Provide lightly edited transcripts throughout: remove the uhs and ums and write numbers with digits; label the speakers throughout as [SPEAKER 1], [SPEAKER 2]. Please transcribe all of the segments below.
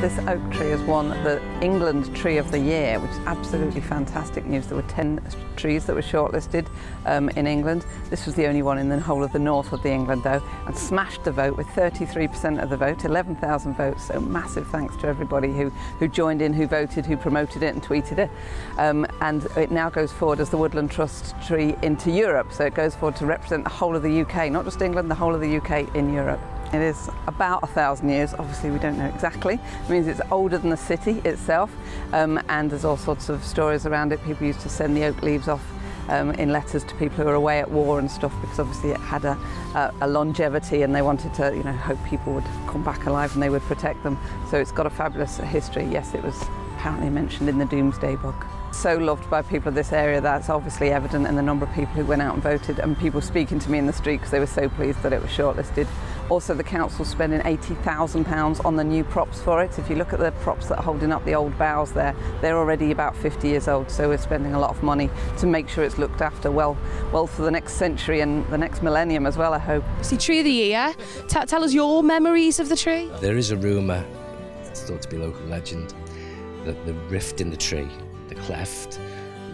[SPEAKER 1] This oak tree has won the England Tree of the Year, which is absolutely fantastic news. There were 10 trees that were shortlisted in England. This was the only one in the whole of the north of the England, though, and smashed the vote with 33% of the vote, 11,000 votes. So massive thanks to everybody who joined in, who voted, who promoted it and tweeted it. And it now goes forward as the Woodland Trust tree into Europe. So it goes forward to represent the whole of the UK, not just England, the whole of the UK in Europe. It is about 1,000 years, obviously we don't know exactly. It means it's older than the city itself, and there's all sorts of stories around it. People used to send the oak leaves off in letters to people who were away at war and stuff, because obviously it had a longevity, and they wanted to, hope people would come back alive and they would protect them. So it's got a fabulous history. Yes, it was apparently mentioned in the Doomsday Book. So loved by people of this area, that's obviously evident in the number of people who went out and voted, and people speaking to me in the street because they were so pleased that it was shortlisted. Also, the council's spending £80,000 on the new props for it. If you look at the props that are holding up the old boughs there, they're already about 50 years old, so we're spending a lot of money to make sure it's looked after well for the next century and the next millennium as well, I hope.
[SPEAKER 2] See, Tree of the Year, tell us your memories of the tree.
[SPEAKER 3] There is a rumour, it's thought to be local legend, that the rift in the tree, the cleft,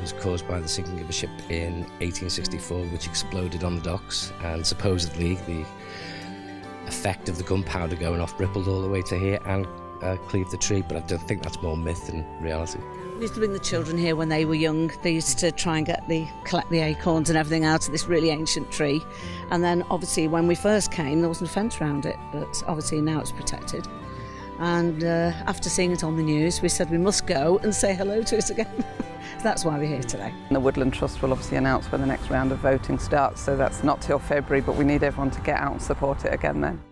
[SPEAKER 3] was caused by the sinking of a ship in 1864, which exploded on the docks, and supposedly the effect of the gunpowder going off rippled all the way to here and cleaved the tree, but I don't think that's more myth than reality.
[SPEAKER 4] We used to bring the children here when they were young. They used to try and collect the acorns and everything out of this really ancient tree, and then obviously when we first came there wasn't a fence around it, but obviously now it's protected. And after seeing it on the news, we said we must go and say hello to it again. So that's why we're here today.
[SPEAKER 1] The Woodland Trust will obviously announce when the next round of voting starts, so that's not till February, but we need everyone to get out and support it again then.